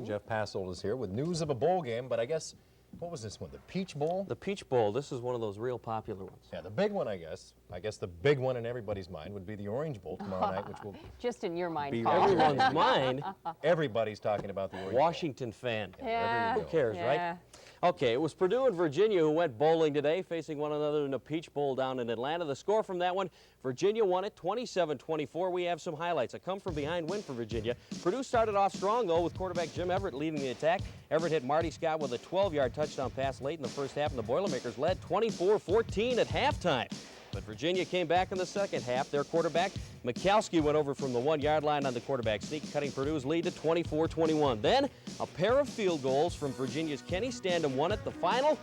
station. Jeff Passolt is here with news of a bowl game, but I guess, what was this one, the Peach Bowl? The Peach Bowl, this is one of those real popular ones. Yeah, the big one, I guess the big one in everybody's mind would be the Orange Bowl tomorrow night, which will just in your mind, be Paul. Everyone's mind. Everybody's talking about the Orange Washington fan. Yeah, Who cares, yeah. right? Okay, it was Purdue and Virginia who went bowling today, facing one another in a Peach Bowl down in Atlanta. The score from that one, Virginia won it 27-24. We have some highlights. A come-from-behind win for Virginia. Purdue started off strong, though, with quarterback Jim Everett leading the attack. Everett hit Marty Scott with a 12-yard touchdown pass late in the first half, and the Boilermakers led 24-14 at halftime. But Virginia came back in the second half. Their quarterback, Mikowski, went over from the 1-yard line on the quarterback sneak, cutting Purdue's lead to 24-21. Then, a pair of field goals from Virginia's Kenny Standham won it. The final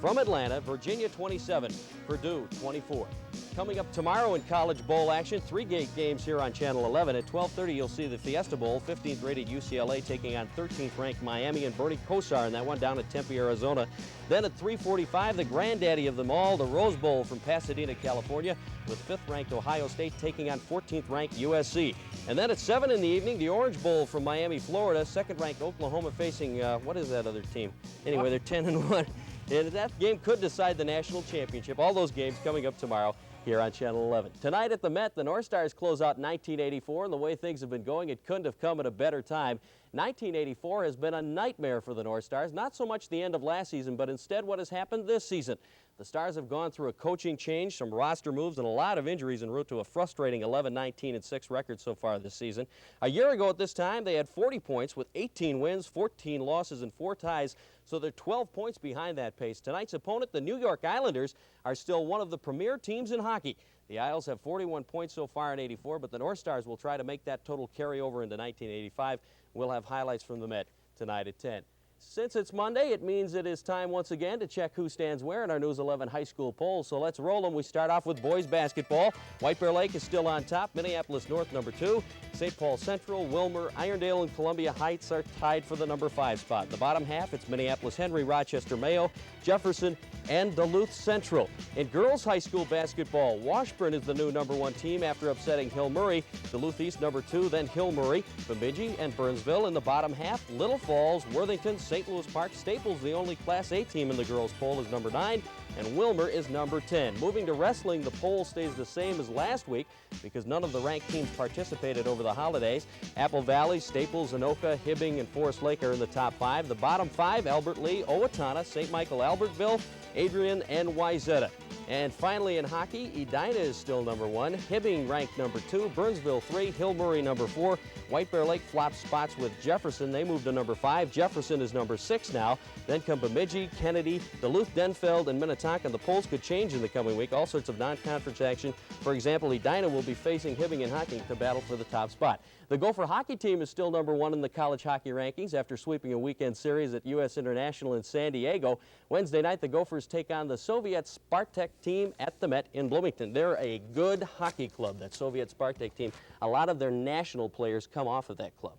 from Atlanta, Virginia 27, Purdue 24. Coming up tomorrow in college bowl action, 3 games here on Channel 11. At 12:30, you'll see the Fiesta Bowl, 15th rated UCLA taking on 13th ranked Miami and Bernie Kosar in that one down at Tempe, Arizona. Then at 3:45, the granddaddy of them all, the Rose Bowl from Pasadena, California, with 5th ranked Ohio State taking on 14th ranked USC. And then at 7 in the evening, the Orange Bowl from Miami, Florida, 2nd ranked Oklahoma facing, what is that other team? Anyway, they're 10-1. And that game could decide the national championship. All those games coming up tomorrow here on Channel 11. Tonight at the Met, the North Stars close out 1984, and the way things have been going, it couldn't have come at a better time. 1984 has been a nightmare for the North Stars, not so much the end of last season, but instead what has happened this season. The Stars have gone through a coaching change, some roster moves, and a lot of injuries en route to a frustrating 11-19-6 record so far this season. A year ago at this time, they had 40 points with 18 wins, 14 losses, and 4 ties, so they're 12 points behind that pace. Tonight's opponent, the New York Islanders, are still one of the premier teams in hockey. The Isles have 41 points so far in 84, but the North Stars will try to make that total carry over into 1985. We'll have highlights from the Met tonight at 10. Since it's Monday, it means it is time once again to check who stands where in our News 11 high school polls. So let's roll them. We start off with boys basketball. White Bear Lake is still on top. Minneapolis North, number 2. St. Paul Central, Wilmer, Irondale, and Columbia Heights are tied for the number 5 spot. In the bottom half, it's Minneapolis Henry, Rochester Mayo, Jefferson, and Duluth Central. In girls high school basketball, Washburn is the new number 1 team after upsetting Hill Murray. Duluth East number 2, then Hill Murray, Bemidji, and Burnsville. In the bottom half, Little Falls, Worthington, St. Louis Park, Staples, the only Class A team in the girls' poll, is number 9, and Wilmer is number 10. Moving to wrestling, the poll stays the same as last week because none of the ranked teams participated over the holidays. Apple Valley, Staples, Anoka, Hibbing, and Forest Lake are in the top 5. The bottom 5, Albert Lee, Owatonna, St. Michael, Albertville, Adrian, and Wayzata. And finally in hockey, Edina is still number 1, Hibbing ranked number 2, Burnsville 3, Hill Murray number 4, White Bear Lake flops spots with Jefferson. They moved to number 5. Jefferson is number 6 now. Then come Bemidji, Kennedy, Duluth, Denfeld, and Minnetonka. The polls could change in the coming week. All sorts of non-conference action. For example, Edina will be facing Hibbing and Hocking to battle for the top spot. The Gopher hockey team is still number 1 in the college hockey rankings after sweeping a weekend series at U.S. International in San Diego. Wednesday night, the Gophers take on the Soviet Spartak team at the Met in Bloomington. They're a good hockey club, that Soviet Spartak team. A lot of their national players come off of that club.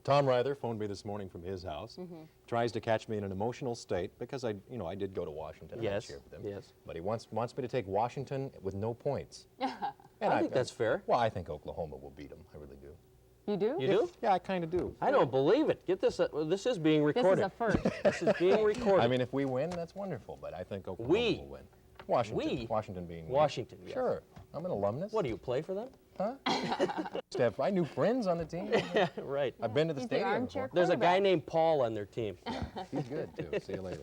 Tom Reither phoned me this morning from his house. Tries to catch me in an emotional state because I did go to Washington. Yes, cheer for them. yes. But he wants me to take Washington with no points. I think that's fair. Well, I think Oklahoma will beat them. I really do. You do? You do? Yeah, I kind of do. I don't believe it. Get this. This is being recorded. This is a first. This is being recorded. I mean, if we win, that's wonderful. But I think Oklahoma will win. Washington. Washington being Washington. Yes. Sure. I'm an alumnus. What do you play for them? Huh? Steph, I knew friends on the team. Yeah, right. I've been to the stadium before. There's a guy named Paul on their team. Yeah, he's good too. See you later.